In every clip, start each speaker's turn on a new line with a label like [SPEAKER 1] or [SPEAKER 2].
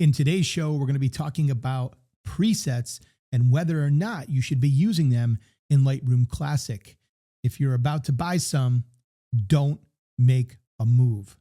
[SPEAKER 1] In today's show, we're going to be talking about presets and whether or not you should be using them in Lightroom Classic. If you're about to buy some, don't make a move.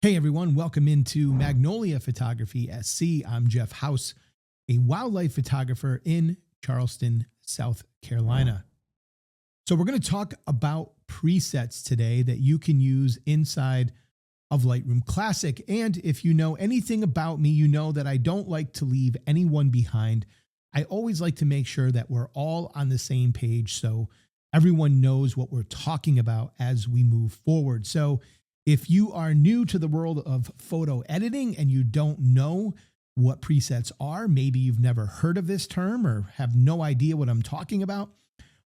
[SPEAKER 1] Hey everyone, welcome into Magnolia Photography SC. I'm Jeff House, a wildlife photographer in Charleston, South Carolina. So we're going to talk about presets today that you can use inside of Lightroom Classic. And if you know anything about me, you know that I don't like to leave anyone behind. I always like to make sure that we're all on the same page so everyone knows what we're talking about as we move forward. So if you are new to the world of photo editing and you don't know what presets are, maybe you've never heard of this term or have no idea what I'm talking about,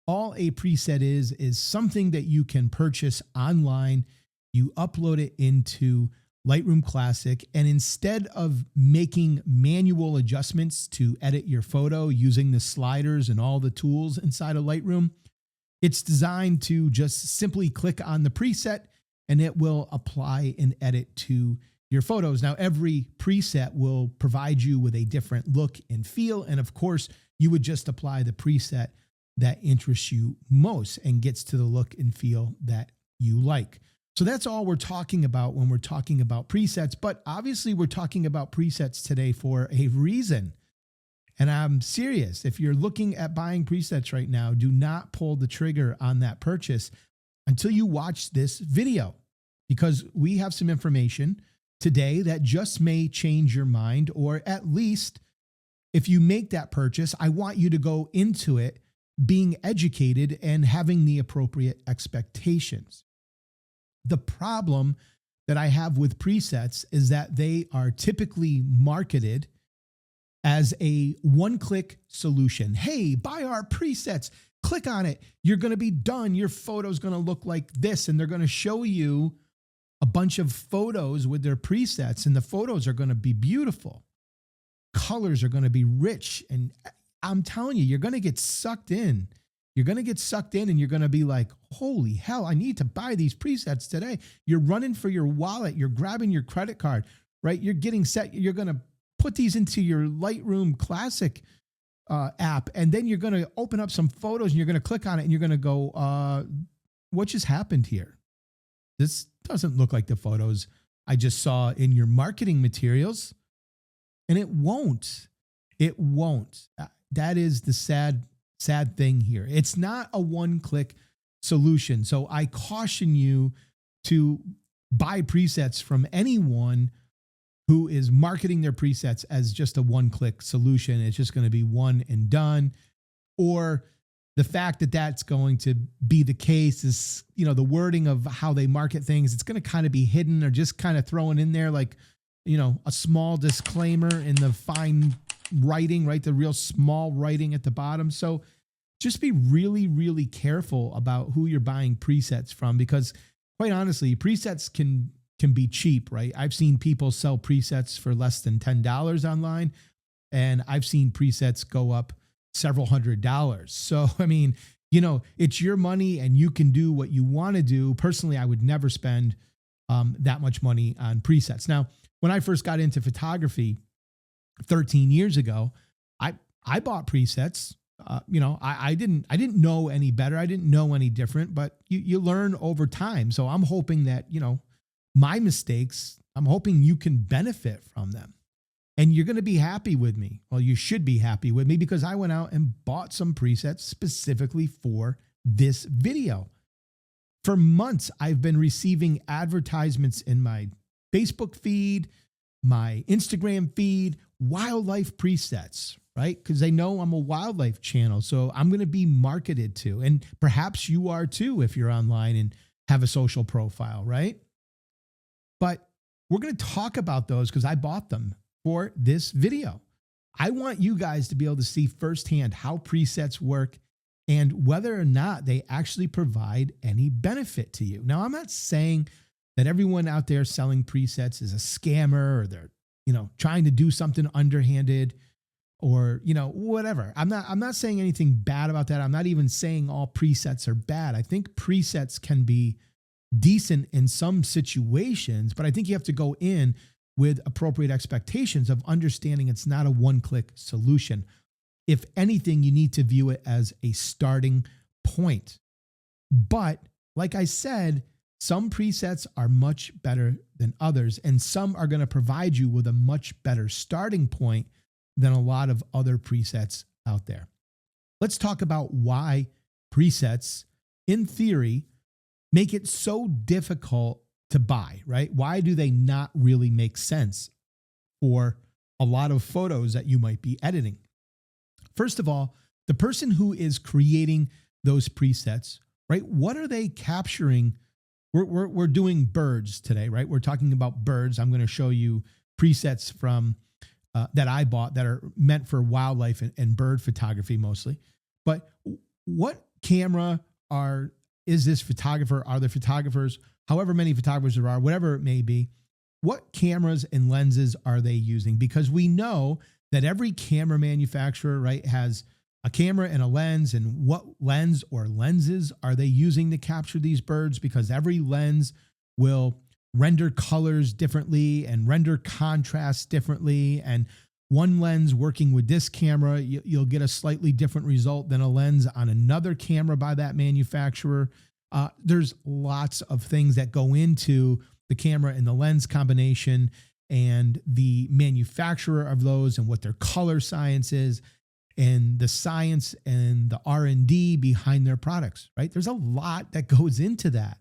[SPEAKER 1] all a preset is something that you can purchase online. You upload it into Lightroom Classic, and instead of making manual adjustments to edit your photo using the sliders and all the tools inside of Lightroom, it's designed to just simply click on the preset and it will apply an edit to your photos. Now, every preset will provide you with a different look and feel. And of course, you would just apply the preset that interests you most and gets to the look and feel that you like. So that's all we're talking about when we're talking about presets. But obviously, we're talking about presets today for a reason. And I'm serious. If you're looking at buying presets right now, do not pull the trigger on that purchase until you watch this video, because we have some information today that just may change your mind, or at least if you make that purchase, I want you to go into it being educated and having the appropriate expectations. The problem that I have with presets is that they are typically marketed as a one-click solution. Hey, buy our presets. Click on it. You're going to be done. Your photo's going to look like this. And they're going to show you a bunch of photos with their presets. And the photos are going to be beautiful. Colors are going to be rich. And I'm telling you, you're going to get sucked in. You're going to get sucked in and you're going to be like, holy hell, I need to buy these presets today. You're running for your wallet. You're grabbing your credit card, right? You're getting set. You're going to put these into your Lightroom Classic app, and then you're going to open up some photos and you're going to click on it and you're going to go, what just happened here? This doesn't look like the photos I just saw in your marketing materials. And it won't. It won't. That is the sad thing here. It's not a one-click solution. So I caution you to buy presets from anyone who is marketing their presets as just a one-click solution. It's just going to be one and done. Or the fact that that's going to be the case is, you know, the wording of how they market things, it's going to kind of be hidden or just kind of thrown in there like, you know, a small disclaimer in the fine writing, right? The real small writing at the bottom. So just be really, really careful about who you're buying presets from, because quite honestly, presets can be cheap, right? I've seen people sell presets for less than $10 online, and I've seen presets go up several $100s. So, I mean, you know, it's your money and you can do what you want to do. Personally, I would never spend that much money on presets. Now, when I first got into photography 13 years ago, I bought presets. You know, I didn't know any better. I didn't know any different, but you learn over time. So I'm hoping that, you know, my mistakes, I'm hoping you can benefit from them. And you're going to be happy with me. Well, you should be happy with me because I went out and bought some presets specifically for this video. For months, I've been receiving advertisements in my Facebook feed, my Instagram feed, wildlife presets, right? Because they know I'm a wildlife channel. So I'm going to be marketed to. And perhaps you are too if you're online and have a social profile, right? But we're going to talk about those because I bought them for this video. I want you guys to be able to see firsthand how presets work and whether or not they actually provide any benefit to you. Now, I'm not saying that everyone out there selling presets is a scammer or they're, trying to do something underhanded or, whatever. I'm not saying anything bad about that. I'm not even saying all presets are bad. I think presets can be decent in some situations, but I think you have to go in with appropriate expectations of understanding it's not a one-click solution. If anything, you need to view it as a starting point. But like I said, some presets are much better than others, and some are going to provide you with a much better starting point than a lot of other presets out there. Let's talk about why presets, in theory, make it so difficult to buy, right? Why do they not really make sense for a lot of photos that you might be editing? First of all, the person who is creating those presets, right? What are they capturing? We're doing birds today, right? We're talking about birds. I'm going to show you presets from that I bought that are meant for wildlife and bird photography mostly. But what camera is this photographer? Are there photographers? However many photographers there are, whatever it may be, what cameras and lenses are they using? Because we know that every camera manufacturer, right, has a camera and a lens, and what lens or lenses are they using to capture these birds? Because every lens will render colors differently and render contrasts differently. And one lens working with this camera, you'll get a slightly different result than a lens on another camera by that manufacturer. There's lots of things that go into the camera and the lens combination and the manufacturer of those and what their color science is and the science and the R&D behind their products, right? There's a lot that goes into that.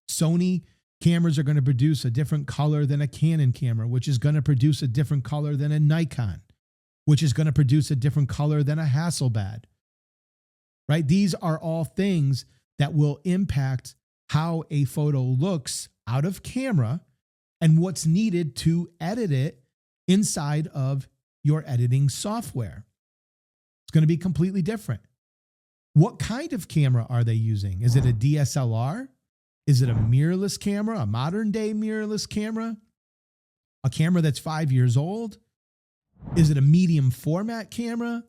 [SPEAKER 1] Sony cameras are going to produce a different color than a Canon camera, which is going to produce a different color than a Nikon, which is going to produce a different color than a Hasselblad, right? These are all things that will impact how a photo looks out of camera and what's needed to edit it inside of your editing software. It's going to be completely different. What kind of camera are they using? Is it a DSLR? Is it a mirrorless camera, a modern day mirrorless camera? A camera that's 5 years old? Is it a medium format camera?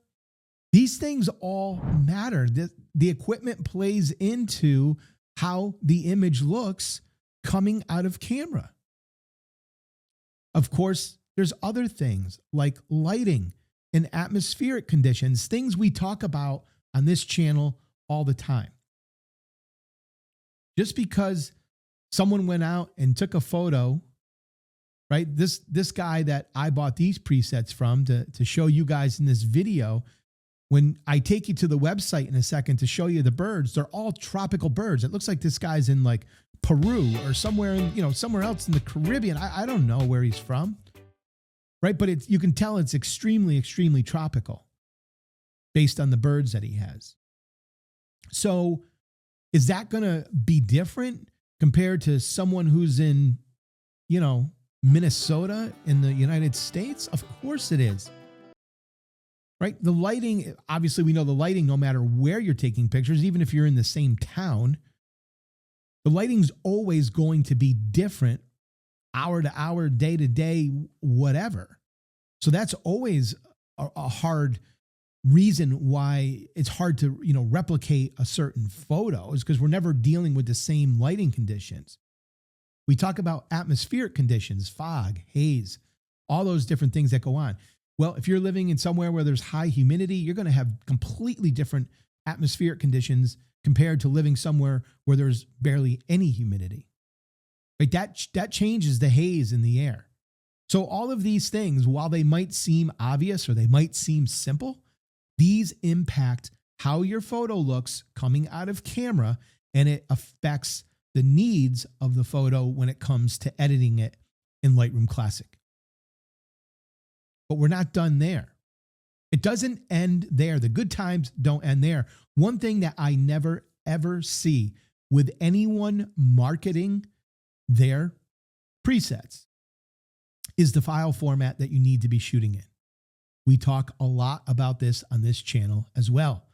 [SPEAKER 1] These things all matter. The equipment plays into how the image looks coming out of camera. Of course, there's other things like lighting and atmospheric conditions, things we talk about on this channel all the time. Just because someone went out and took a photo, right? This guy that I bought these presets from to show you guys in this video, when I take you to the website in a second to show you the birds, they're all tropical birds. It looks like this guy's in like Peru or somewhere in, somewhere else in the Caribbean. I don't know where he's from, right? But you can tell it's extremely, extremely tropical based on the birds that he has. So is that going to be different compared to someone who's in, Minnesota in the United States? Of course it is. Right? The lighting, obviously we know the lighting, no matter where you're taking pictures, even if you're in the same town, the lighting's always going to be different hour to hour, day to day, whatever. So that's always a hard reason why it's hard to, replicate a certain photo, is because we're never dealing with the same lighting conditions. We talk about atmospheric conditions, fog, haze, all those different things that go on. Well, if you're living in somewhere where there's high humidity, you're going to have completely different atmospheric conditions compared to living somewhere where there's barely any humidity. Right? That changes the haze in the air. So all of these things, while they might seem obvious or they might seem simple, these impact how your photo looks coming out of camera, and it affects the needs of the photo when it comes to editing it in Lightroom Classic. But we're not done there. It doesn't end there. The good times don't end there. One thing that I never, ever see with anyone marketing their presets is the file format that you need to be shooting in. We talk a lot about this on this channel as well.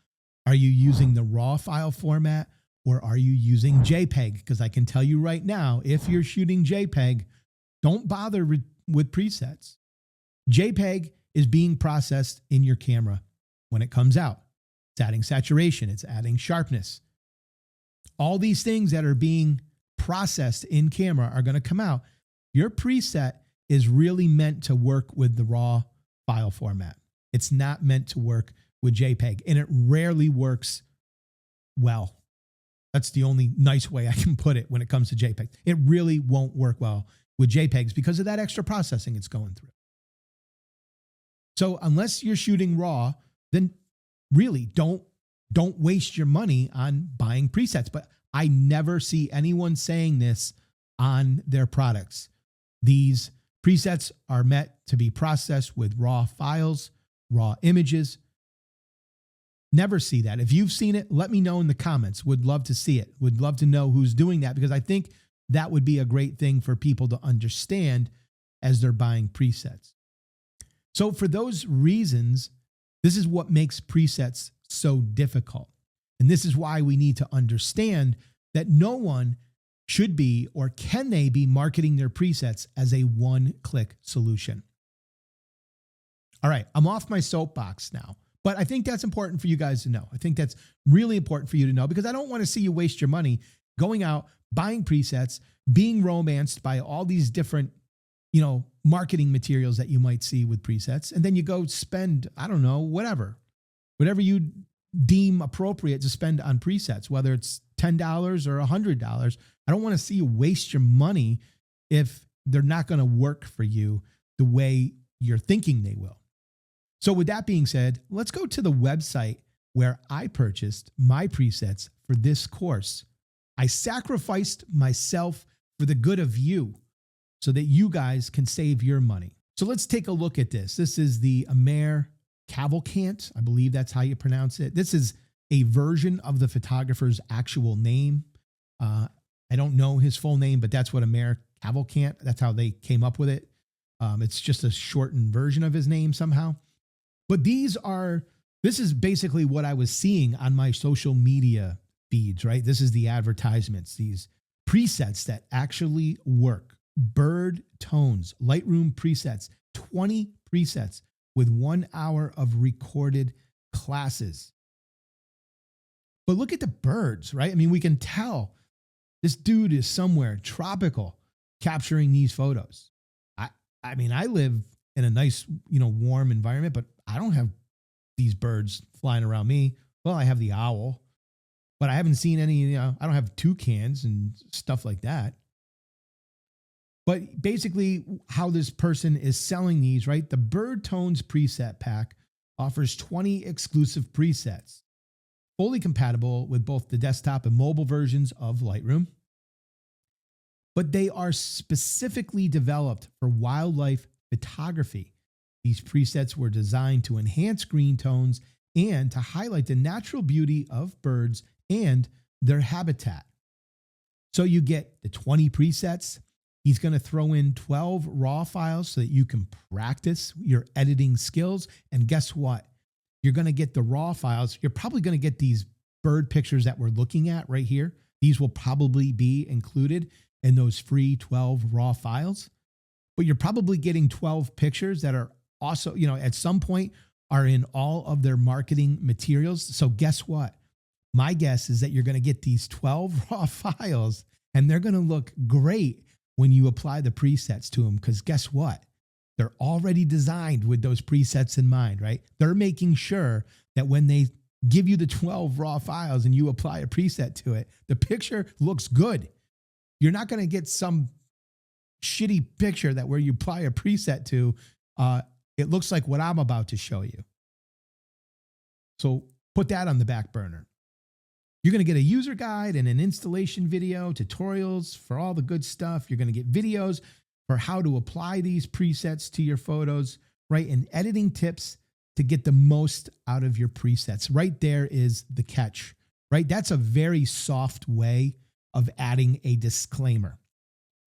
[SPEAKER 1] Are you using the RAW file format or are you using JPEG? Because I can tell you right now, if you're shooting JPEG, don't bother with presets. JPEG is being processed in your camera when it comes out. It's adding saturation, it's adding sharpness. All these things that are being processed in camera are going to come out. Your preset is really meant to work with the RAW file format. It's not meant to work with JPEG, and it rarely works well. That's the only nice way I can put it when it comes to JPEG. It really won't work well with JPEGs because of that extra processing it's going through. So unless you're shooting RAW, then really don't waste your money on buying presets. But I never see anyone saying this on their products. These presets are meant to be processed with RAW files, RAW images. Never see that. If you've seen it, let me know in the comments. Would love to see it. Would love to know who's doing that, because I think that would be a great thing for people to understand as they're buying presets. So for those reasons, this is what makes presets so difficult. And this is why we need to understand that no one should be, or can they be, marketing their presets as a one-click solution. All right, I'm off my soapbox now, but I think that's important for you guys to know. I think that's really important for you to know, because I don't want to see you waste your money going out, buying presets, being romanced by all these different, marketing materials that you might see with presets. And then you go spend, I don't know, whatever you deem appropriate to spend on presets, whether it's $10 or $100. I don't want to see you waste your money if they're not going to work for you the way you're thinking they will. So with that being said, let's go to the website where I purchased my presets for this course. I sacrificed myself for the good of you so that you guys can save your money. So let's take a look at this. This is the Amer Cavalcant. I believe that's how you pronounce it. This is a version of the photographer's actual name. I don't know his full name, but that's what Amer Cavalcant, that's how they came up with it. It's just a shortened version of his name somehow. But this is basically what I was seeing on my social media feeds, right? This is the advertisements, these presets that actually work. Bird tones, Lightroom presets, 20 presets with 1 hour of recorded classes. But look at the birds, right? I mean, we can tell this dude is somewhere tropical capturing these photos. I mean, I live in a nice, warm environment, but I don't have these birds flying around me. Well, I have the owl, but I haven't seen any, I don't have toucans and stuff like that. But basically how this person is selling these, right? The Bird Tones preset pack offers 20 exclusive presets, fully compatible with both the desktop and mobile versions of Lightroom. But they are specifically developed for wildlife photography. These presets were designed to enhance green tones and to highlight the natural beauty of birds and their habitat. So you get the 20 presets. He's going to throw in 12 RAW files so that you can practice your editing skills. And guess what? You're going to get the RAW files. You're probably going to get these bird pictures that we're looking at right here. These will probably be included in those free 12 RAW files. But you're probably getting 12 pictures that are also, at some point are in all of their marketing materials. So guess what? My guess is that you're going to get these 12 RAW files and they're going to look great when you apply the presets to them, because guess what? They're already designed with those presets in mind, right? They're making sure that when they give you the 12 RAW files and you apply a preset to it, the picture looks good. You're not going to get some shitty picture that where you apply a preset to, it looks like what I'm about to show you. So put that on the back burner. You're going to get a user guide and an installation video, tutorials for all the good stuff. You're going to get videos for how to apply these presets to your photos, right? And editing tips to get the most out of your presets. Right there is the catch, right? That's a very soft way of adding a disclaimer.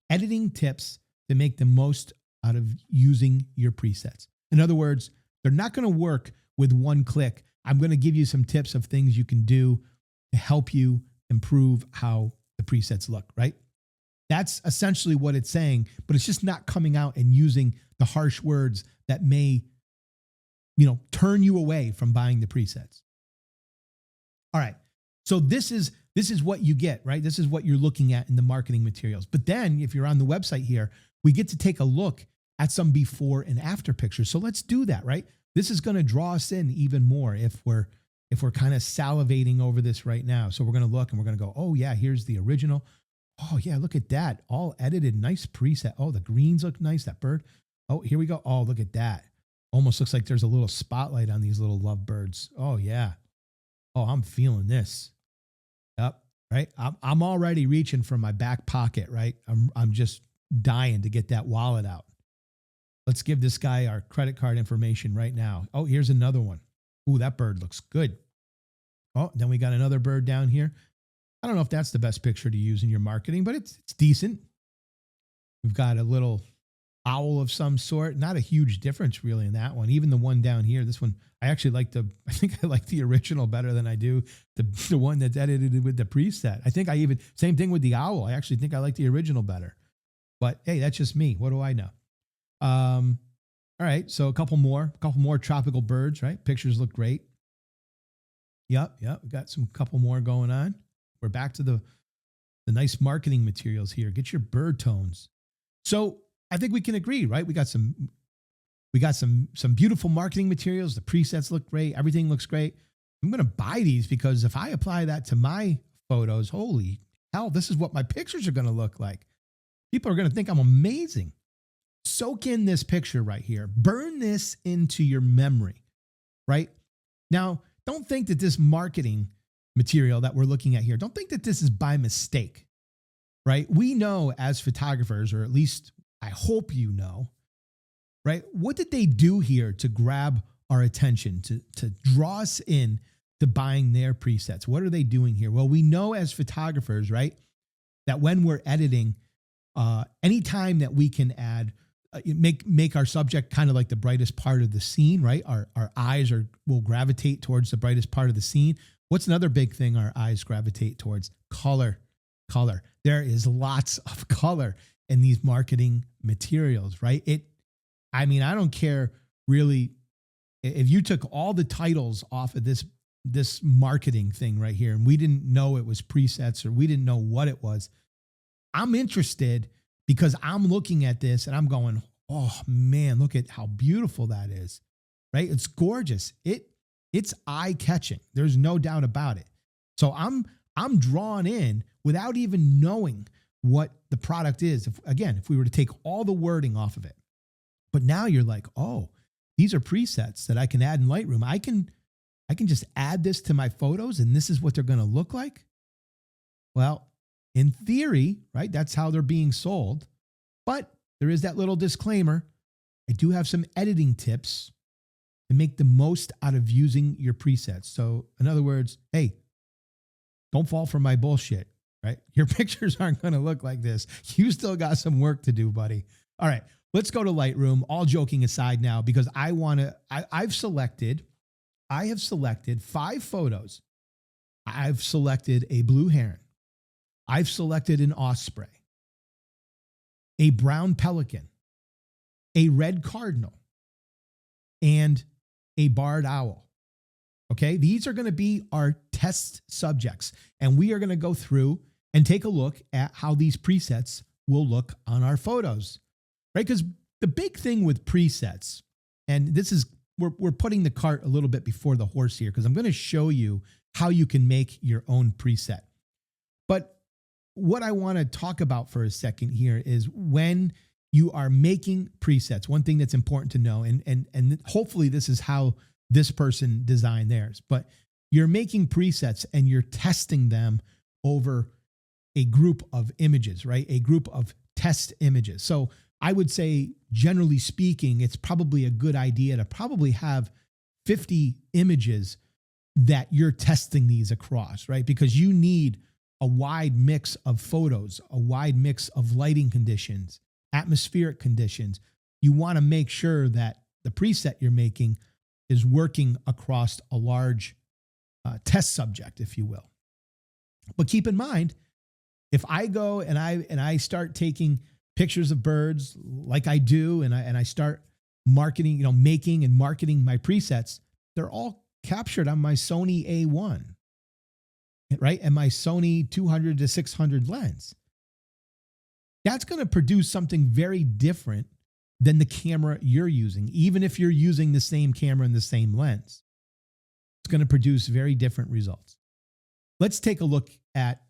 [SPEAKER 1] Editing tips to make the most out of using your presets. In other words, they're not going to work with one click I'm going to give you some tips of things you can do to help you improve how the presets look, right? That's essentially what it's saying, but it's just not coming out and using the harsh words that may, turn you away from buying the presets. All right. So this is what you get, right? This is what you're looking at in the marketing materials. But then if you're on the website here, we get to take a look at some before and after pictures. So let's do that, right? This is going to draw us in even more if we're kind of salivating over this right now. So we're going to look and we're going to go, oh yeah, here's the original. Oh yeah, look at that. All edited, nice preset. Oh, the greens look nice, that bird. Oh, here we go. Oh, look at that. Almost looks like there's a little spotlight on these little lovebirds. Oh yeah. Oh, I'm feeling this. Yep. Right. I'm already reaching for my back pocket, right? I'm just dying to get that wallet out. Let's give this guy our credit card information right now. Oh, here's another one. Ooh, that bird looks good. Oh, then we got another bird down here. I don't know if that's the best picture to use in your marketing, but it's decent. We've got a little owl of some sort. Not a huge difference really in that one. Even the one down here, this one, I think I like the original better than I do the one that's edited with the preset. I think same thing with the owl. I actually think I like the original better. But hey, that's just me. What do I know? All right. So a couple more tropical birds, right? Pictures look great. Yep. We got some couple more going on. We're back to the nice marketing materials here. Get your bird tones. So I think we can agree, right? We got some beautiful marketing materials. The presets look great. Everything looks great. I'm going to buy these because if I apply that to my photos, holy hell, this is what my pictures are going to look like. People are going to think I'm amazing. Soak in this picture right here. Burn this into your memory, right? Now, don't think that this marketing material that we're looking at here, don't think that this is by mistake, right? We know as photographers, or at least I hope you know, right? What did they do here to grab our attention, to draw us in to buying their presets? What are they doing here? Well, we know as photographers, right, that when we're editing, anytime that we can add, make our subject kind of like the brightest part of the scene, right? Our eyes will gravitate towards the brightest part of the scene. What's another big thing our eyes gravitate towards? Color. There is lots of color in these marketing materials, right? I don't care really if you took all the titles off of this marketing thing right here and we didn't know it was presets or we didn't know what it was. I'm interested because I'm looking at this and I'm going, oh man, look at how beautiful that is, right? It's gorgeous. It's eye-catching. There's no doubt about it. So I'm drawn in without even knowing what the product is. If we were to take all the wording off of it, but now you're like, oh, these are presets that I can add in Lightroom. I can just add this to my photos and this is what they're going to look like. Well, in theory, right? That's how they're being sold. But there is that little disclaimer. I do have some editing tips to make the most out of using your presets. So in other words, hey, don't fall for my bullshit, right? Your pictures aren't going to look like this. You still got some work to do, buddy. All right, let's go to Lightroom. All joking aside now, because I have selected 5 photos. I've selected a blue heron. I've selected an osprey, a brown pelican, a red cardinal, and a barred owl. Okay, these are going to be our test subjects, and we are going to go through and take a look at how these presets will look on our photos, right? Because the big thing with presets, and this is, we're putting the cart a little bit before the horse here, because I'm going to show you how you can make your own preset. But what I want to talk about for a second here is when you are making presets, one thing that's important to know, and hopefully this is how this person designed theirs, but you're making presets and you're testing them over a group of images, right? A group of test images. So I would say, generally speaking, it's probably a good idea to probably have 50 images that you're testing these across, right? Because you need a wide mix of photos, a wide mix of lighting conditions, atmospheric conditions. You want to make sure that the preset you're making is working across a large test subject, if you will. But keep in mind, if I go and I start taking pictures of birds like I do, and I start marketing, making and marketing my presets, they're all captured on my Sony A1, right? And my Sony 200 to 600 lens. That's going to produce something very different than the camera you're using, even if you're using the same camera and the same lens. It's going to produce very different results. Let's take a look at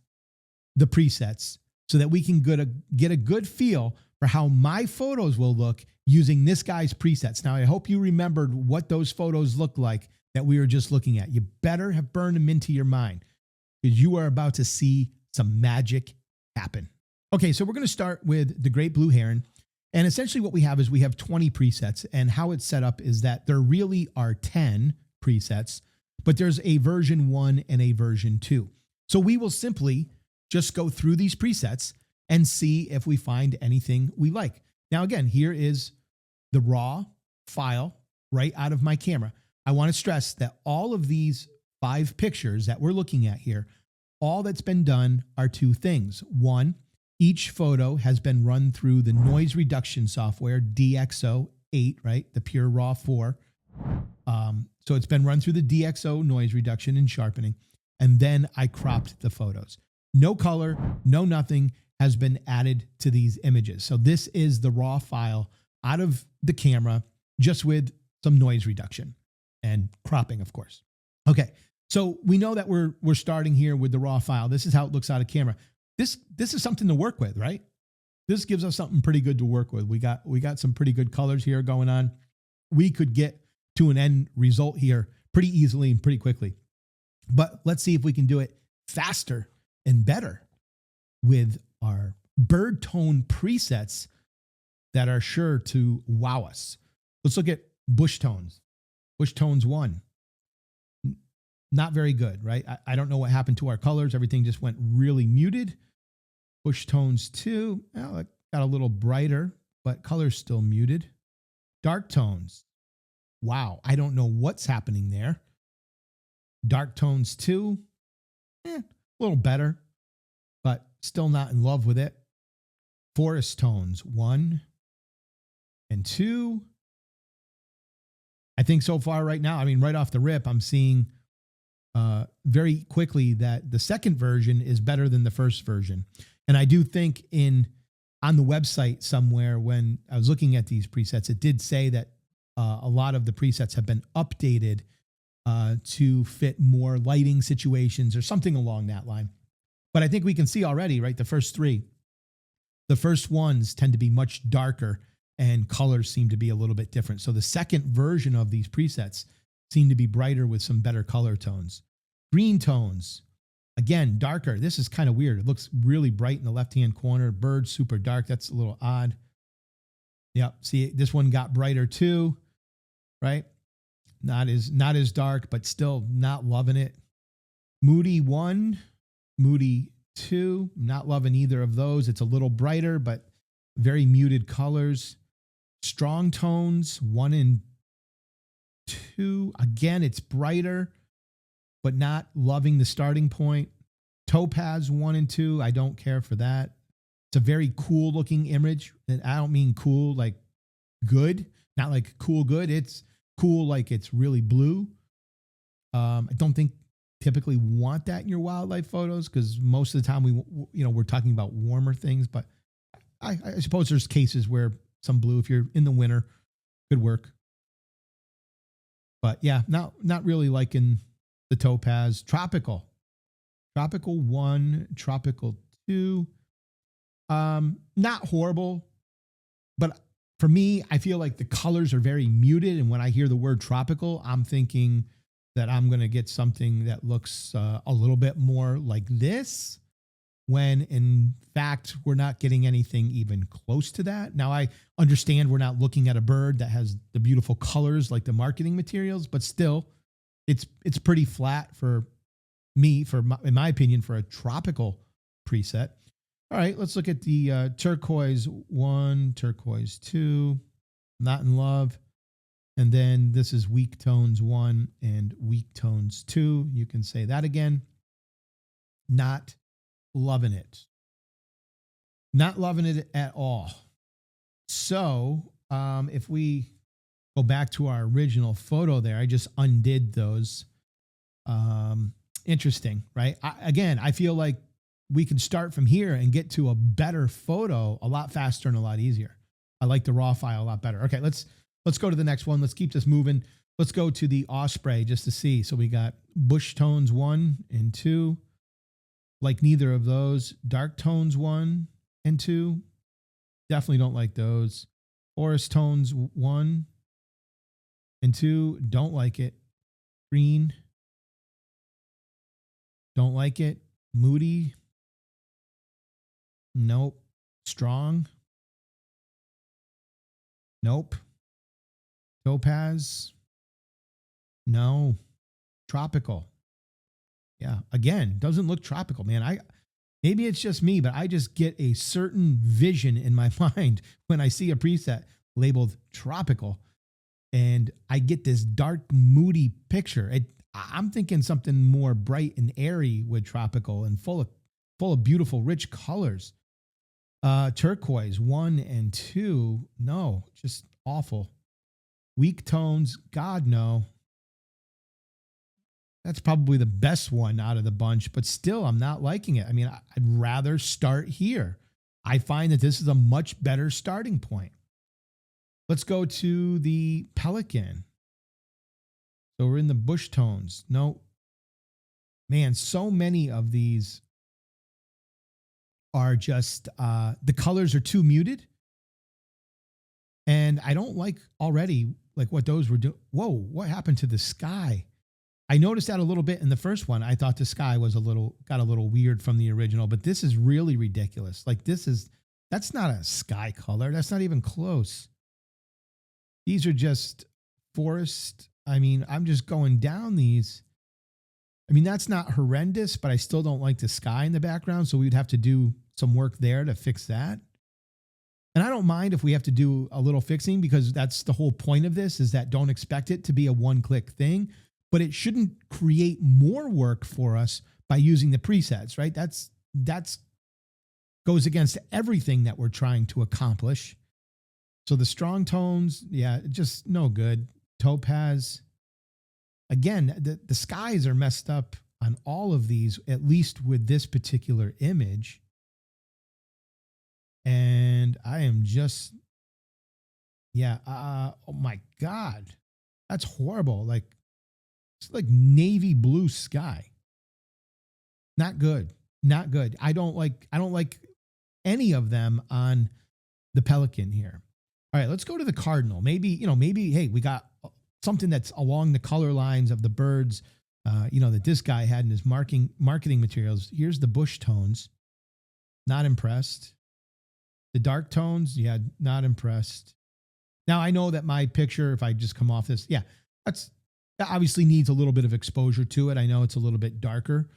[SPEAKER 1] the presets so that we can get a good feel for how my photos will look using this guy's presets. Now, I hope you remembered what those photos look like that we were just looking at. You better have burned them into your mind because you are about to see some magic happen. Okay, so we're going to start with the Great Blue Heron. And essentially what we have is we have 20 presets, and how it's set up is that there really are 10 presets, but there's a version 1 and a version 2. So we will simply just go through these presets and see if we find anything we like. Now, again, here is the raw file right out of my camera. I want to stress that all of these 5 pictures that we're looking at here, all that's been done are 2 things. One, each photo has been run through the noise reduction software, DxO8, right? The Pure Raw 4. So it's been run through the DxO noise reduction and sharpening. And then I cropped the photos. No color, no nothing has been added to these images. So this is the raw file out of the camera, just with some noise reduction and cropping, of course. Okay, so we know that we're starting here with the raw file. This is how it looks out of camera. This is something to work with, right? This gives us something pretty good to work with. We got some pretty good colors here going on. We could get to an end result here pretty easily and pretty quickly. But let's see if we can do it faster and better with our bird tone presets that are sure to wow us. Let's look at bush tones. Bush tones 1. Not very good, right? I don't know what happened to our colors. Everything just went really muted. Bush tones 2, well, it got a little brighter, but color's still muted. Dark tones. Wow, I don't know what's happening there. Dark tones 2, a little better, but still not in love with it. Forest tones 1 and 2. I think so far right now, right off the rip, I'm seeing very quickly that the second version is better than the first version. And I do think on the website somewhere when I was looking at these presets, it did say that a lot of the presets have been updated to fit more lighting situations or something along that line. But I think we can see already, right, the first 3. The first ones tend to be much darker and colors seem to be a little bit different. So the second version of these presets seem to be brighter with some better color tones. Green tones, again, darker. This is kind of weird. It looks really bright in the left-hand corner. Bird, super dark. That's a little odd. Yep. See, this one got brighter too, right? Not as dark, but still not loving it. Moody 1, Moody 2, not loving either of those. It's a little brighter, but very muted colors. Strong tones 1 and 2. Again, it's brighter, but not loving the starting point. Topaz 1 and 2. I don't care for that. It's a very cool looking image. And I don't mean cool like good, not like cool good. It's cool like it's really blue. I don't think typically want that in your wildlife photos because most of the time we're talking about warmer things, but I suppose there's cases where some blue, if you're in the winter, could work. But yeah, not really liking the topaz. Tropical 1, tropical 2. Not horrible, but for me, I feel like the colors are very muted. And when I hear the word tropical, I'm thinking that I'm going to get something that looks a little bit more like this, when in fact, we're not getting anything even close to that. Now, I understand we're not looking at a bird that has the beautiful colors like the marketing materials, but still, it's pretty flat for me, in my opinion, for a tropical preset. All right, let's look at the turquoise 1, turquoise 2. Not in love. And then this is weak tones 1 and weak tones 2. You can say that again. Not loving it. Not loving it at all. So if we go back to our original photo there, I just undid those. Interesting, right? I feel like we can start from here and get to a better photo a lot faster and a lot easier. I like the raw file a lot better. Okay, let's go to the next one. Let's keep this moving. Let's go to the Osprey just to see. So we got bush tones 1 and 2. Like neither of those. Dark tones 1 and 2. Definitely don't like those. Forest tones 1 and 2. Don't like it. Green. Don't like it. Moody. Nope. Strong. Nope. Topaz. No. Tropical. Yeah. Again, doesn't look tropical, man. Maybe it's just me, but I just get a certain vision in my mind when I see a preset labeled tropical, and I get this dark, moody picture. I'm thinking something more bright and airy with tropical and full of beautiful, rich colors. Turquoise 1 and 2. No, just awful. Weak tones. God, no. That's probably the best one out of the bunch, but still, I'm not liking it. I mean, I'd rather start here. I find that this is a much better starting point. Let's go to the Pelican. So we're in the bush tones. No. Man, so many of these are just, the colors are too muted. And I don't like already like what those were doing. Whoa, what happened to the sky? I noticed that a little bit in the first one. I thought the sky was got a little weird from the original, but this is really ridiculous. Like that's not a sky color. That's not even close. These are just forest. I mean, I'm just going down these. I mean, that's not horrendous, but I still don't like the sky in the background. So we'd have to do some work there to fix that. And I don't mind if we have to do a little fixing, because that's the whole point of this, is that don't expect it to be a one-click thing. But it shouldn't create more work for us by using the presets, right? That's goes against everything that we're trying to accomplish. So the strong tones, yeah, just no good. Topaz. Again, the skies are messed up on all of these, at least with this particular image. And I am just, yeah, oh my God, that's horrible. Like, it's like navy blue sky. Not good. Not good. I don't like any of them on the Pelican here. All right, let's go to the Cardinal. Maybe, hey, we got something that's along the color lines of the birds, that this guy had in his marketing materials. Here's the bush tones. Not impressed. The dark tones, yeah, not impressed. Now, I know that my picture, if I just come off this, yeah, that obviously needs a little bit of exposure to it. I know it's a little bit darker,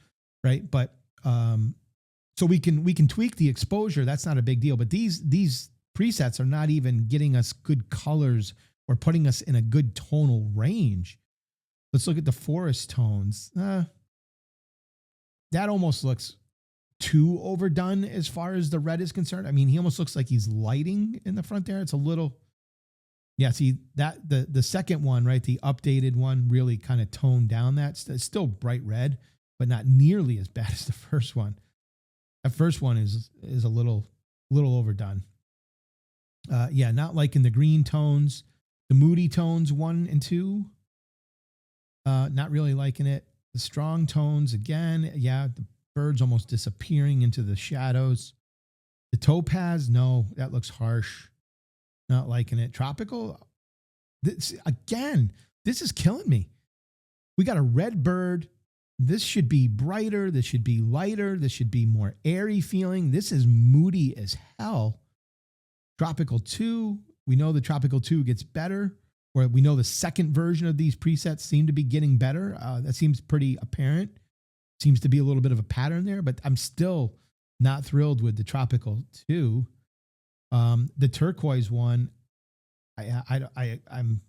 [SPEAKER 1] right? But so we can tweak the exposure. That's not a big deal. But these presets are not even getting us good colors or putting us in a good tonal range. Let's look at the forest tones. That almost looks too overdone as far as the red is concerned. I mean, he almost looks like he's lighting in the front there. It's a little, yeah, see that the second one, right? The updated one really kind of toned down that. It's still bright red, but not nearly as bad as the first one. That first one is a little overdone. Yeah, not liking the green tones, the moody tones 1 and 2. Not really liking it. The strong tones again, yeah, the birds almost disappearing into the shadows. The topaz, no, that looks harsh. Not liking it. Tropical, this is killing me. We got a red bird. This should be brighter. This should be lighter. This should be more airy feeling. This is moody as hell. Tropical 2, we know the Tropical 2 gets better, or we know the second version of these presets seem to be getting better. That seems pretty apparent. Seems to be a little bit of a pattern there, but I'm still not thrilled with the Tropical 2. The turquoise one, I'm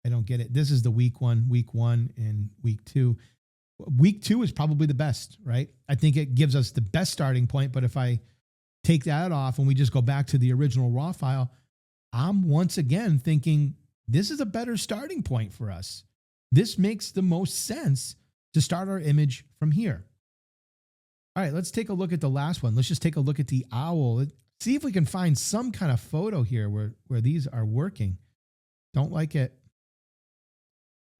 [SPEAKER 1] I don't get it. This is the week one and week two. Week two is probably the best, right? I think it gives us the best starting point. But if I take that off and we just go back to the original raw file, I'm once again thinking this is a better starting point for us. This makes the most sense to start our image from here. All right, let's take a look at the last one. Let's just take a look at the owl. See if we can find some kind of photo here where these are working. Don't like it.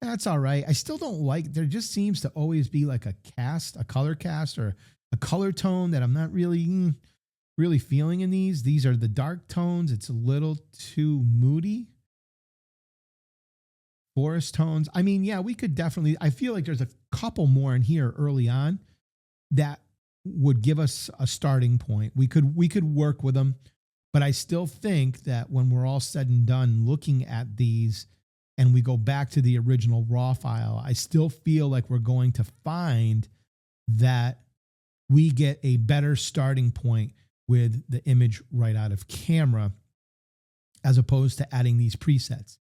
[SPEAKER 1] That's all right. I still don't like, there just seems to always be like a color cast or a color tone that I'm not really feeling in these. These are the dark tones. It's a little too moody. Forest tones. I mean, yeah, we could definitely, I feel like there's a couple more in here early on that would give us a starting point. We could work with them, but I still think that when we're all said and done looking at these and we go back to the original raw file, I still feel like we're going to find that we get a better starting point with the image right out of camera as opposed to adding these presets.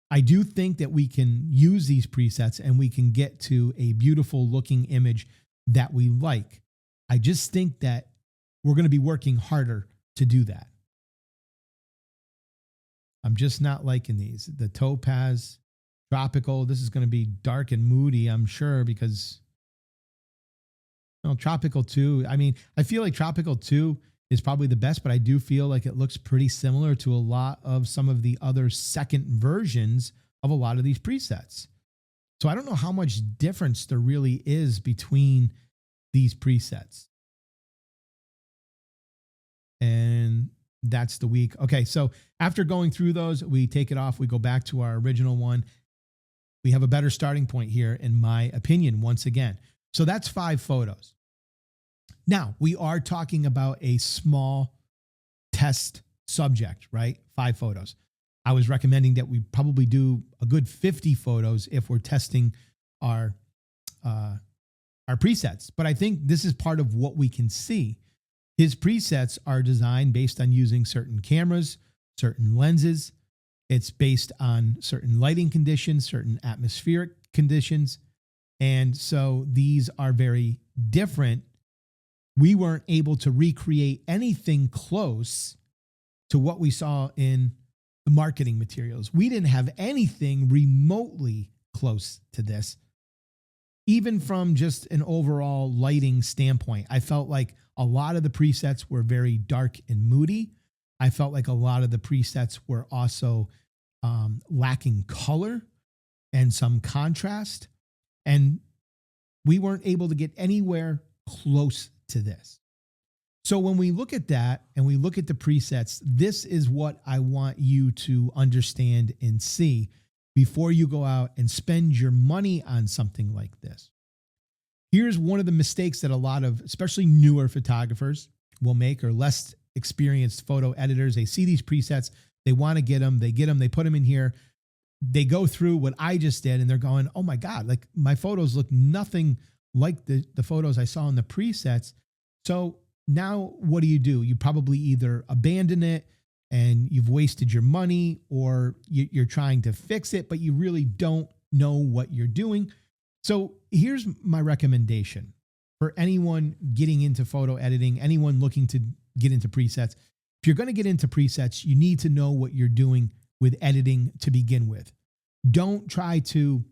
[SPEAKER 1] I do think that we can use these presets and we can get to a beautiful looking image that we like. I just think that we're going to be working harder to do that. I'm just not liking these. The topaz, tropical, this is going to be dark and moody, I'm sure, because tropical 2. I mean, I feel like tropical 2 is probably the best, but I do feel like it looks pretty similar to a lot of some of the other second versions of a lot of these presets. So I don't know how much difference there really is between these presets. And that's the week. Okay, so after going through those, we take it off, we go back to our original one. We have a better starting point here, in my opinion, once again. So that's 5 photos. Now, we are talking about a small test subject, right? 5 photos. I was recommending that we probably do a good 50 photos if we're testing our presets. But I think this is part of what we can see. His presets are designed based on using certain cameras, certain lenses. It's based on certain lighting conditions, certain atmospheric conditions. And so these are very different. We weren't able to recreate anything close to what we saw in the marketing materials. We didn't have anything remotely close to this. Even from just an overall lighting standpoint, I felt like a lot of the presets were very dark and moody. I felt like a lot of the presets were also lacking color and some contrast. And we weren't able to get anywhere close to this. So when we look at that and we look at the presets, this is what I want you to understand and see before you go out and spend your money on something like this. Here's one of the mistakes that a lot of, especially newer photographers will make, or less experienced photo editors. They see these presets, they want to get them, they put them in here. They go through what I just did and they're going, oh my God, like my photos look nothing like the photos I saw in the presets. So now what do? You probably either abandon it and you've wasted your money, or you're trying to fix it, but you really don't know what you're doing. So here's my recommendation for anyone getting into photo editing, anyone looking to get into presets. If you're going to get into presets, you need to know what you're doing with editing to begin with. Don't try to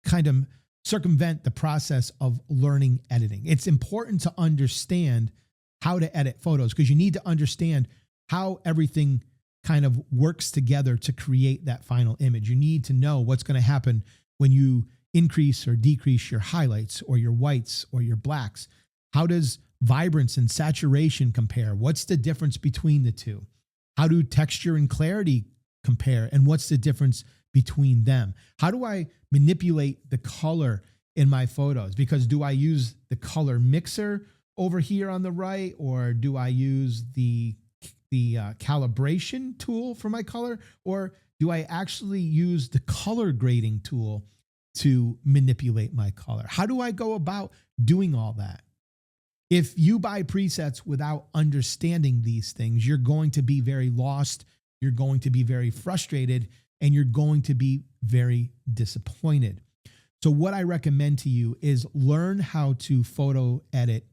[SPEAKER 1] kind of circumvent the process of learning editing. It's important to understand how to edit photos because you need to understand how everything kind of works together to create that final image. You need to know what's going to happen when you increase or decrease your highlights or your whites or your blacks. How does vibrance and saturation compare? What's the difference between the two? How do texture and clarity compare? And what's the difference between them? How do I manipulate the color in my photos? Because do I use the color mixer over here on the right, or do I use the calibration tool for my color, or do I actually use the color grading tool to manipulate my color? How do I go about doing all that? If you buy presets without understanding these things, you're going to be very lost. You're going to be very frustrated and you're going to be very disappointed. So what I recommend to you is learn how to photo edit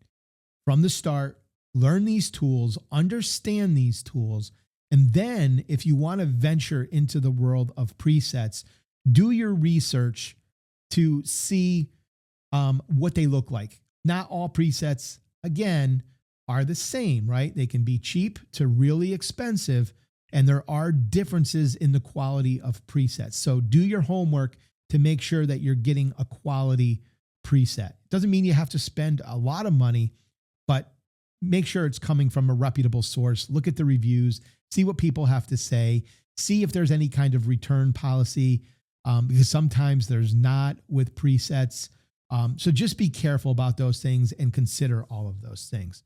[SPEAKER 1] from the start, learn these tools, understand these tools, and then if you want to venture into the world of presets, do your research to see what they look like. Not all presets, again, are the same, right? They can be cheap to really expensive, and there are differences in the quality of presets. So do your homework to make sure that you're getting a quality preset. Doesn't mean you have to spend a lot of money, but make sure it's coming from a reputable source. Look at the reviews, see what people have to say, see if there's any kind of return policy, because sometimes there's not with presets. So just be careful about those things and consider all of those things.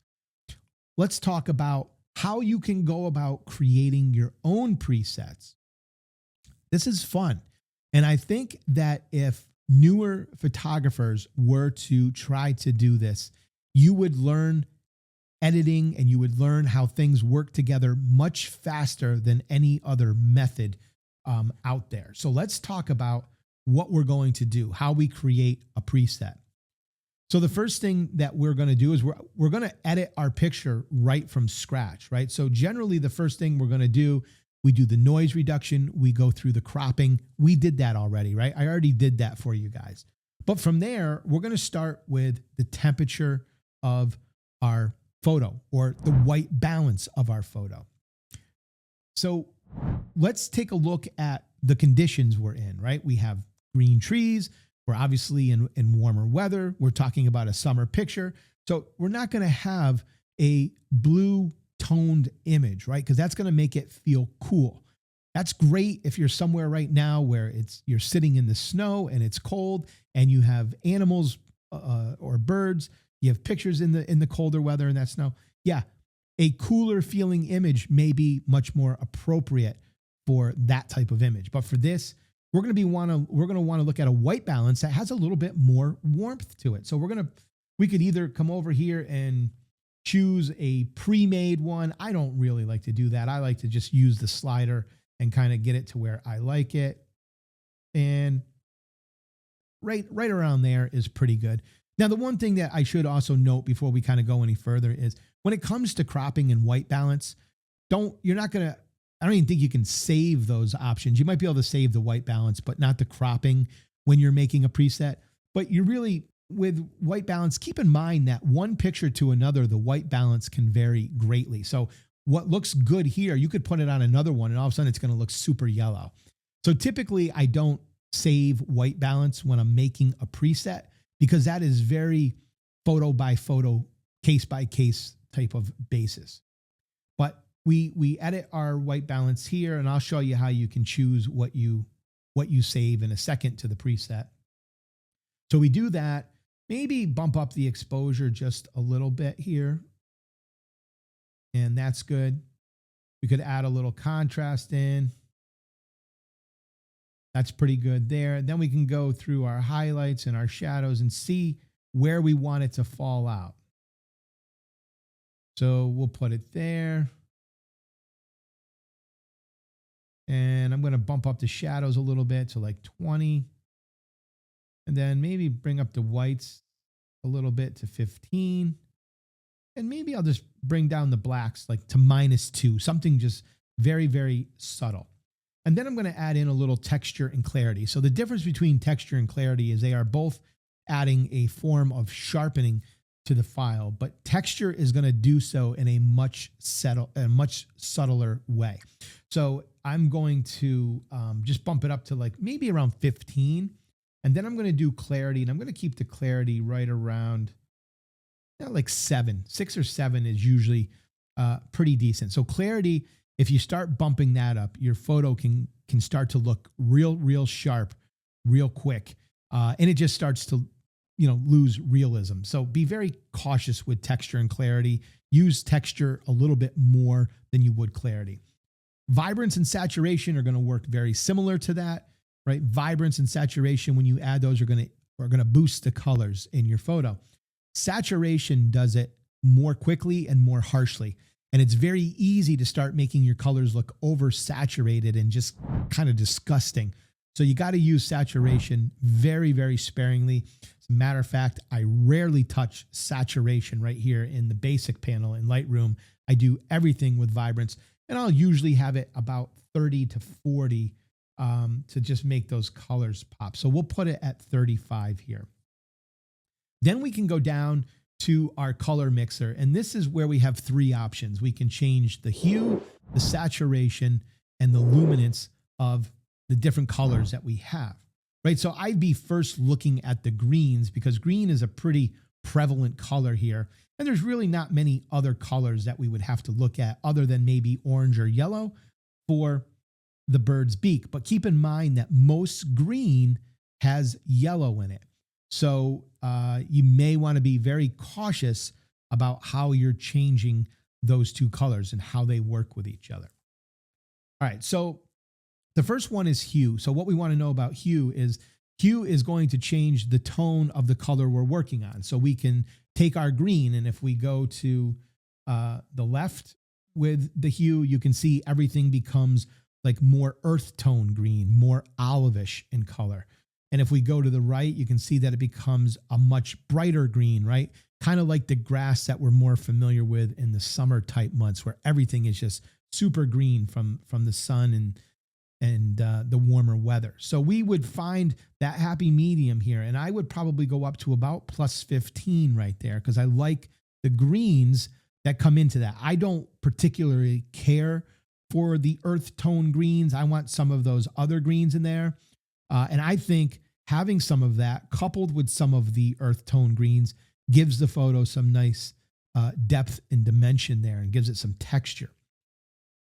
[SPEAKER 1] Let's talk about how you can go about creating your own presets. This is fun. And I think that if newer photographers were to try to do this, you would learn editing and you would learn how things work together much faster than any other method out there. So let's talk about what we're going to do, how we create a preset. So the first thing that we're going to do is we're going to edit our picture right from scratch, right? So generally the first thing we're going to do, we do the noise reduction, we go through the cropping. We did that already, right? I already did that for you guys. But from there, we're going to start with the temperature of our photo or the white balance of our photo. So let's take a look at the conditions we're in, right? We have green trees. We're obviously in warmer weather. We're talking about a summer picture. So we're not going to have a blue toned image, right? Because that's going to make it feel cool. That's great if you're somewhere right now where you're sitting in the snow and it's cold and you have animals or birds. You have pictures in the colder weather and that snow. Yeah, a cooler feeling image may be much more appropriate for that type of image. But for this, we're going to want to look at a white balance that has a little bit more warmth to it. So we could either come over here and choose a pre-made one. I don't really like to do that. I like to just use the slider and kind of get it to where I like it. And right around there is pretty good. Now, the one thing that I should also note before we kind of go any further is when it comes to cropping and white balance, I don't even think you can save those options. You might be able to save the white balance, but not the cropping when you're making a preset. But you really, with white balance, keep in mind that one picture to another, the white balance can vary greatly. So what looks good here, you could put it on another one and all of a sudden it's going to look super yellow. So typically I don't save white balance when I'm making a preset because that is very photo by photo, case by case type of basis. But we edit our white balance here, and I'll show you how you can choose what you save in a second to the preset. So we do that, maybe bump up the exposure just a little bit here. And that's good. We could add a little contrast in. That's pretty good there. Then we can go through our highlights and our shadows and see where we want it to fall out. So we'll put it there. And I'm going to bump up the shadows a little bit to like 20. And then maybe bring up the whites a little bit to 15. And maybe I'll just bring down the blacks like to -2, something just very, very subtle. And then I'm going to add in a little texture and clarity. So the difference between texture and clarity is they are both adding a form of sharpening to the file, but texture is going to do so in a much subtler way. So I'm going to just bump it up to like maybe around 15. And then I'm going to do clarity, and I'm going to keep the clarity right around like 7. 6 or 7 is usually pretty decent. So clarity, if you start bumping that up, your photo can start to look real sharp, real quick. And it just starts to, lose realism. So be very cautious with texture and clarity. Use texture a little bit more than you would clarity. Vibrance and saturation are going to work very similar to that, right? Vibrance and saturation, when you add those, are going to boost the colors in your photo. Saturation does it more quickly and more harshly. And it's very easy to start making your colors look oversaturated and just kind of disgusting. So you got to use saturation very, very sparingly. As a matter of fact, I rarely touch saturation right here in the basic panel in Lightroom. I do everything with vibrance, and I'll usually have it about 30 to 40 to just make those colors pop. So we'll put it at 35 here. Then we can go down to our color mixer, and this is where we have three options. We can change the hue, the saturation, and the luminance of the different colors that we have, right? So I'd be first looking at the greens, because green is a pretty prevalent color here. And there's really not many other colors that we would have to look at other than maybe orange or yellow for the bird's beak. But keep in mind that most green has yellow in it. So you may want to be very cautious about how you're changing those two colors and how they work with each other. All right, so the first one is hue. So what we want to know about hue is going to change the tone of the color we're working on. So we can take our green, and if we go to the left with the hue, you can see everything becomes like more earth tone green, more olivish in color. And if we go to the right, you can see that it becomes a much brighter green, right? Kind of like the grass that we're more familiar with in the summer type months, where everything is just super green from the sun and the warmer weather. So we would find that happy medium here. And I would probably go up to about plus 15 right there, because I like the greens that come into that. I don't particularly care for the earth tone greens. I want some of those other greens in there. And I think having some of that coupled with some of the earth tone greens gives the photo some nice depth and dimension there, and gives it some texture.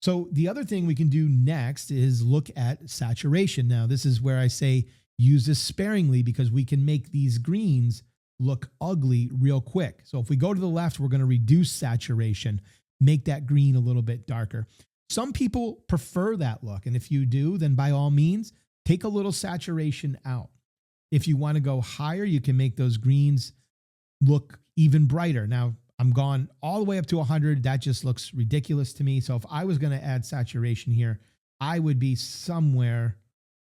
[SPEAKER 1] So the other thing we can do next is look at saturation. Now, this is where I say use this sparingly, because we can make these greens look ugly real quick. So if we go to the left, we're going to reduce saturation, make that green a little bit darker. Some people prefer that look. And if you do, then by all means, take a little saturation out. If you want to go higher, you can make those greens look even brighter. Now, I'm gone all the way up to 100. That just looks ridiculous to me. So if I was going to add saturation here, I would be somewhere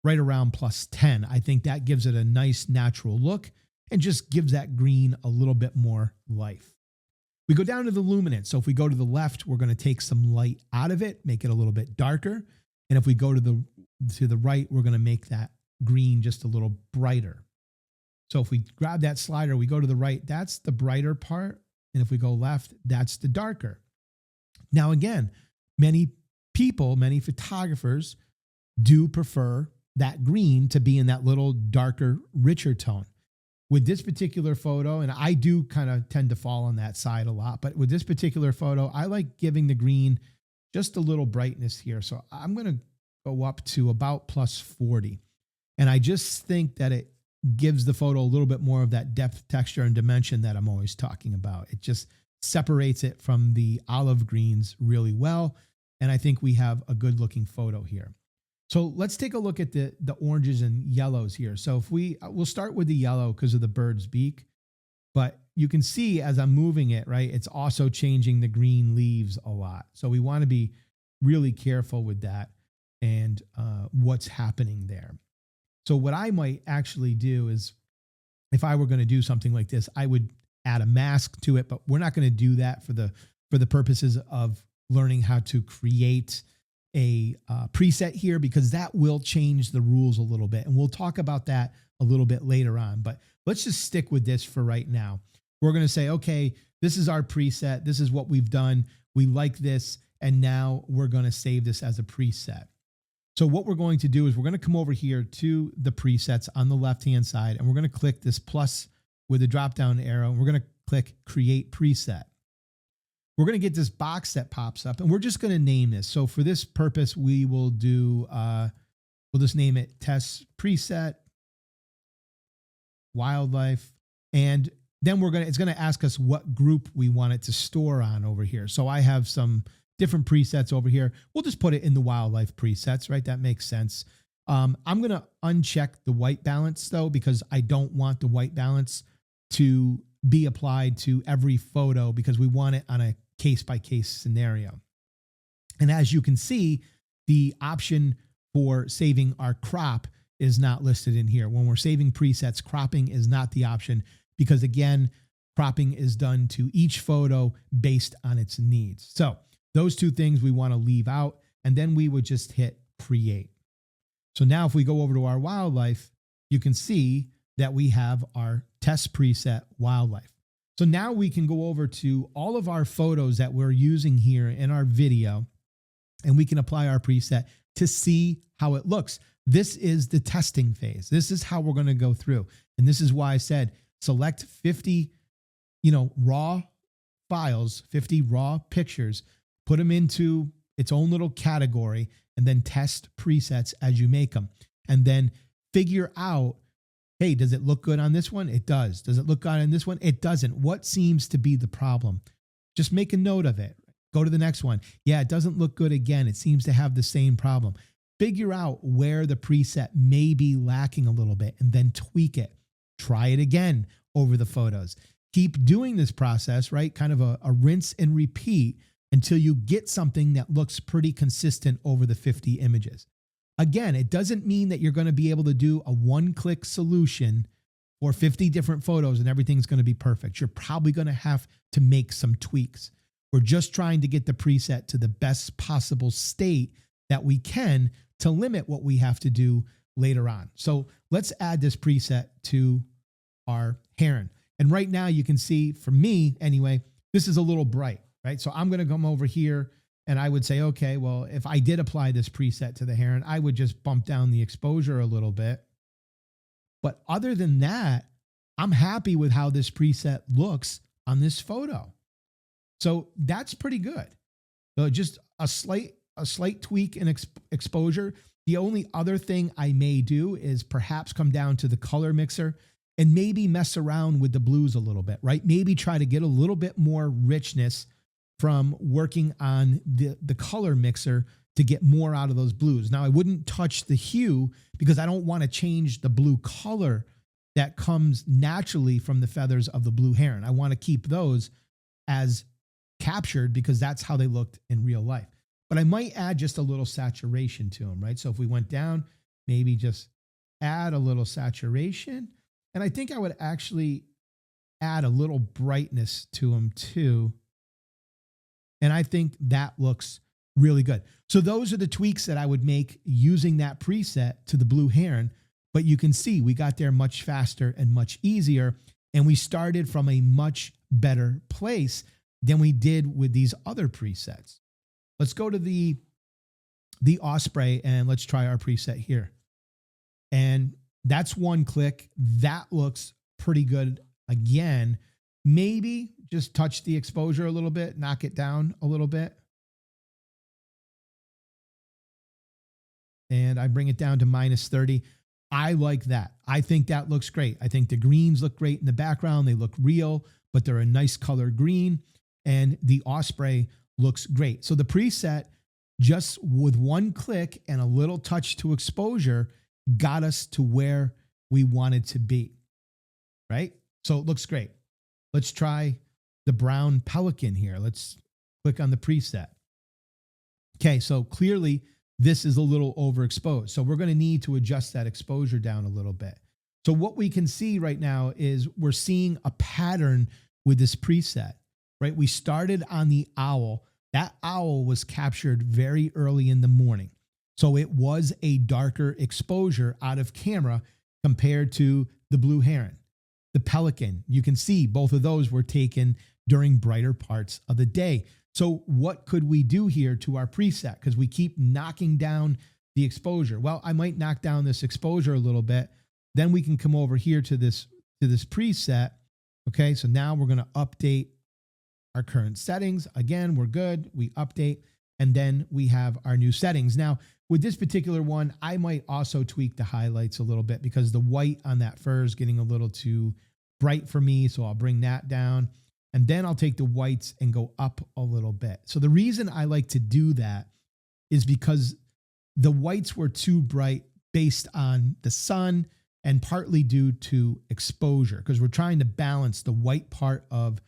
[SPEAKER 1] right around plus 10. I think that gives it a nice natural look and just gives that green a little bit more life. We go down to the luminance. So if we go to the left, we're going to take some light out of it, make it a little bit darker. And if we go to the right, we're going to make that green just a little brighter. So if we grab that slider, we go to the right, that's the brighter part. And if we go left, that's the darker. Now, again, many people, many photographers do prefer that green to be in that little darker, richer tone. With this particular photo, and I do kind of tend to fall on that side a lot, but with this particular photo, I like giving the green just a little brightness here. So I'm going to go up to about plus 40. And I just think that it gives the photo a little bit more of that depth, texture, and dimension that I'm always talking about. It just separates it from the olive greens really well. And I think we have a good looking photo here. So let's take a look at the oranges and yellows here. So if we'll start with the yellow because of the bird's beak, but you can see as I'm moving it, right, it's also changing the green leaves a lot. So we want to be really careful with that and what's happening there. So what I might actually do is, if I were going to do something like this, I would add a mask to it, but we're not going to do that for the purposes of learning how to create a preset here, because that will change the rules a little bit. And we'll talk about that a little bit later on, but let's just stick with this for right now. We're going to say, okay, this is our preset. This is what we've done. We like this. And now we're going to save this as a preset. So what we're going to do is we're going to come over here to the presets on the left-hand side, and we're going to click this plus with a drop-down arrow, and we're going to click Create Preset. We're going to get this box that pops up, and we're just going to name this. So for this purpose, we will do, we'll just name it Test Preset, Wildlife, and then it's going to ask us what group we want it to store on over here. So I have some different presets over here. We'll just put it in the wildlife presets, right? That makes sense. I'm going to uncheck the white balance though, because I don't want the white balance to be applied to every photo, because we want it on a case by case scenario. And as you can see, the option for saving our crop is not listed in here. When we're saving presets, cropping is not the option because, again, cropping is done to each photo based on its needs. So those two things we want to leave out, and then we would just hit create. So now if we go over to our wildlife, you can see that we have our test preset wildlife. So now we can go over to all of our photos that we're using here in our video, and we can apply our preset to see how it looks. This is the testing phase. This is how we're going to go through. And this is why I said select 50, raw files, 50 raw pictures, put them into its own little category, and then test presets as you make them. And then figure out, hey, does it look good on this one? It does. Does it look good on this one? It doesn't. What seems to be the problem? Just make a note of it. Go to the next one. Yeah, it doesn't look good again. It seems to have the same problem. Figure out where the preset may be lacking a little bit and then tweak it. Try it again over the photos. Keep doing this process, right? Kind of a rinse and repeat until you get something that looks pretty consistent over the 50 images. Again, it doesn't mean that you're going to be able to do a one-click solution for 50 different photos and everything's going to be perfect. You're probably going to have to make some tweaks. We're just trying to get the preset to the best possible state that we can to limit what we have to do later on. So let's add this preset to our heron. And right now you can see, for me anyway, this is a little bright, right? So I'm going to come over here and I would say, okay, well, if I did apply this preset to the heron, I would just bump down the exposure a little bit. But other than that, I'm happy with how this preset looks on this photo. So that's pretty good. So just a slight tweak in exposure. The only other thing I may do is perhaps come down to the color mixer and maybe mess around with the blues a little bit, right? Maybe try to get a little bit more richness from working on the color mixer to get more out of those blues. Now, I wouldn't touch the hue because I don't want to change the blue color that comes naturally from the feathers of the blue heron. I want to keep those as captured because that's how they looked in real life. But I might add just a little saturation to them, right? So if we went down, maybe just add a little saturation. And I think I would actually add a little brightness to them too. And I think that looks really good. So those are the tweaks that I would make using that preset to the blue heron. But you can see we got there much faster and much easier. And we started from a much better place than we did with these other presets. Let's go to the Osprey and let's try our preset here. And that's one click. That looks pretty good. Again, maybe just touch the exposure a little bit, knock it down a little bit. And I bring it down to -30. I like that. I think that looks great. I think the greens look great in the background. They look real, but they're a nice color green. And the Osprey looks great. So the preset, just with one click and a little touch to exposure, got us to where we wanted to be, right? So it looks great. Let's try the brown pelican here. Let's click on the preset. Okay, so clearly this is a little overexposed. So we're going to need to adjust that exposure down a little bit. So what we can see right now is we're seeing a pattern with this preset, right? We started on the owl. That owl was captured very early in the morning. So it was a darker exposure out of camera compared to the blue heron. The pelican, you can see both of those were taken during brighter parts of the day. So what could we do here to our preset? Because we keep knocking down the exposure. Well, I might knock down this exposure a little bit. Then we can come over here to this preset. Okay, so now we're going to update our current settings. Again, we're good. We update, and then we have our new settings. Now, with this particular one, I might also tweak the highlights a little bit because the white on that fur is getting a little too bright for me. So I'll bring that down, and then I'll take the whites and go up a little bit. So the reason I like to do that is because the whites were too bright based on the sun and partly due to exposure, because we're trying to balance the white part of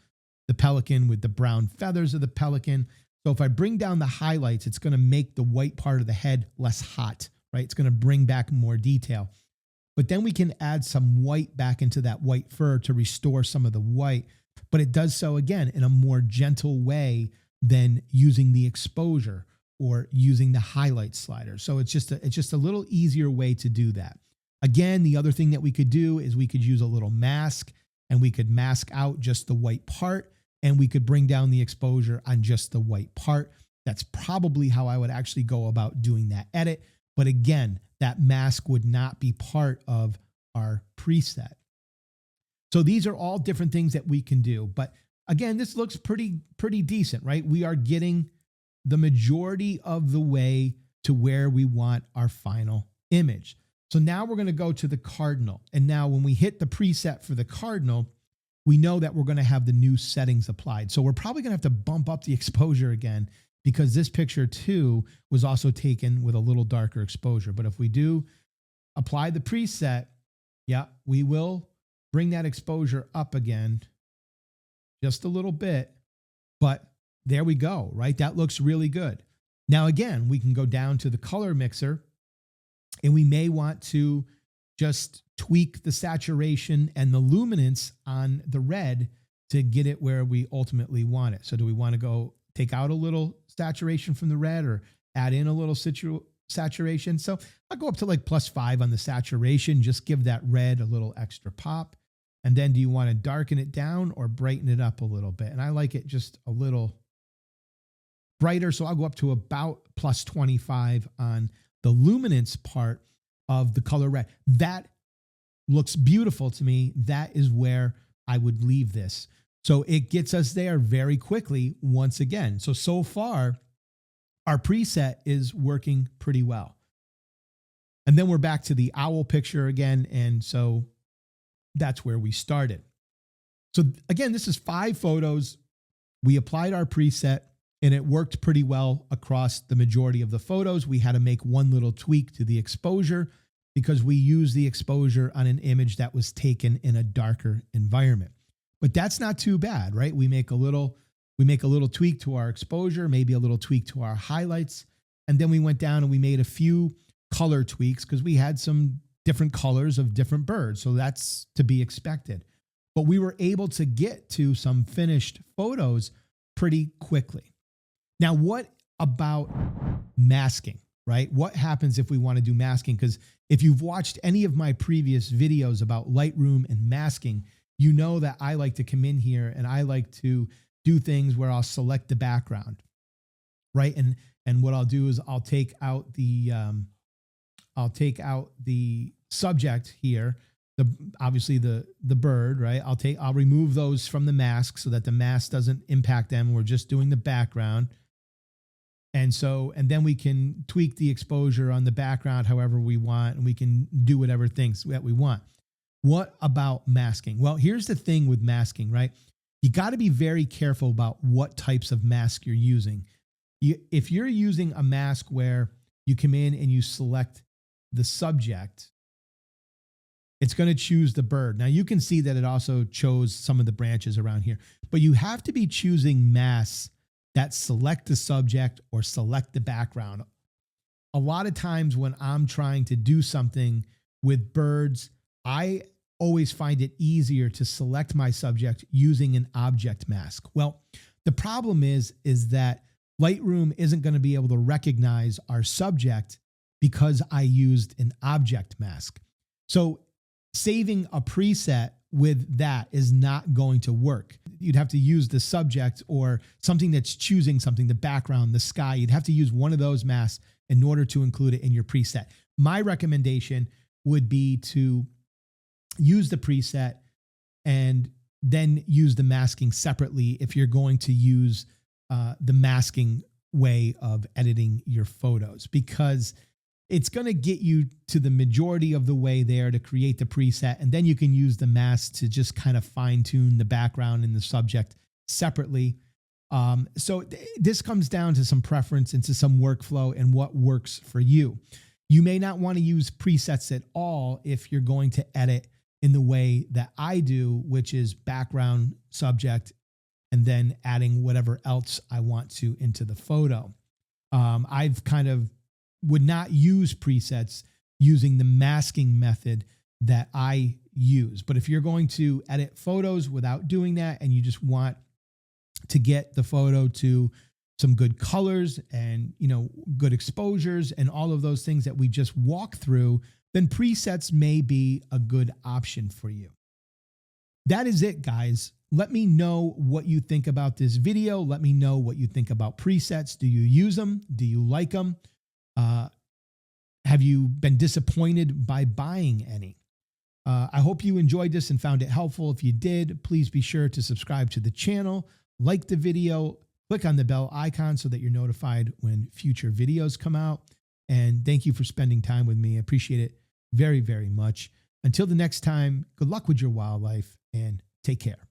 [SPEAKER 1] the pelican with the brown feathers of the pelican. So if I bring down the highlights, it's going to make the white part of the head less hot, right? It's going to bring back more detail. But then we can add some white back into that white fur to restore some of the white. But it does so, again, in a more gentle way than using the exposure or using the highlight slider. So it's just a little easier way to do that. Again, the other thing that we could do is we could use a little mask, and we could mask out just the white part, and we could bring down the exposure on just the white part. That's probably how I would actually go about doing that edit. But again, that mask would not be part of our preset. So these are all different things that we can do. But again, this looks pretty decent, right? We are getting the majority of the way to where we want our final image. So now we're going to go to the cardinal. And now when we hit the preset for the cardinal, we know that we're going to have the new settings applied. So we're probably going to have to bump up the exposure again, because this picture too was also taken with a little darker exposure. But if we do apply the preset, yeah, we will bring that exposure up again just a little bit. But there we go, right? That looks really good. Now, again, we can go down to the color mixer, and we may want to just tweak the saturation and the luminance on the red to get it where we ultimately want it. So do we want to go take out a little saturation from the red or add in a little saturation? So I'll go up to like +5 on the saturation, just give that red a little extra pop. And then do you want to darken it down or brighten it up a little bit? And I like it just a little brighter. So I'll go up to about +25 on the luminance part of the color red. That looks beautiful to me. That is where I would leave this. So it gets us there very quickly once again. So far, our preset is working pretty well. And then we're back to the owl picture again. And so that's where we started. So again, this is 5 photos. We applied our preset, and it worked pretty well across the majority of the photos. We had to make one little tweak to the exposure because we used the exposure on an image that was taken in a darker environment. But that's not too bad, right? We make a little tweak to our exposure, maybe a little tweak to our highlights. And then we went down and we made a few color tweaks because we had some different colors of different birds. So that's to be expected. But we were able to get to some finished photos pretty quickly. Now, what about masking, right? What happens if we want to do masking? Because if you've watched any of my previous videos about Lightroom and masking, you know that I like to come in here and I like to do things where I'll select the background, right? And what I'll do is I'll take out the subject here, obviously the bird, right? I'll remove those from the mask so that the mask doesn't impact them. We're just doing the background. And then we can tweak the exposure on the background however we want, and we can do whatever things that we want. What about masking? Well, here's the thing with masking, right? You got to be very careful about what types of mask you're using. If you're using a mask where you come in and you select the subject, it's going to choose the bird. Now you can see that it also chose some of the branches around here, but you have to be choosing masks that select the subject or select the background. A lot of times when I'm trying to do something with birds, I always find it easier to select my subject using an object mask. Well, the problem is that Lightroom isn't going to be able to recognize our subject because I used an object mask. So saving a preset with that is not going to work. You'd have to use the subject or something that's choosing something, the background, the sky. You'd have to use one of those masks in order to include it in your preset. My recommendation would be to use the preset and then use the masking separately if you're going to use the masking way of editing your photos, because it's going to get you to the majority of the way there to create the preset. And then you can use the mask to just kind of fine tune the background and the subject separately. So this comes down to some preference and to some workflow and what works for you. You may not want to use presets at all if you're going to edit in the way that I do, which is background, subject, and then adding whatever else I want to into the photo. I've kind of would not use presets using the masking method that I use. But if you're going to edit photos without doing that, and you just want to get the photo to some good colors and, good exposures and all of those things that we just walked through, then presets may be a good option for you. That is it, guys. Let me know what you think about this video. Let me know what you think about presets. Do you use them? Do you like them? Have you been disappointed by buying any? I hope you enjoyed this and found it helpful. If you did, please be sure to subscribe to the channel, like the video, click on the bell icon so that you're notified when future videos come out. And thank you for spending time with me. I appreciate it very, very much. Until the next time, good luck with your wildlife and take care.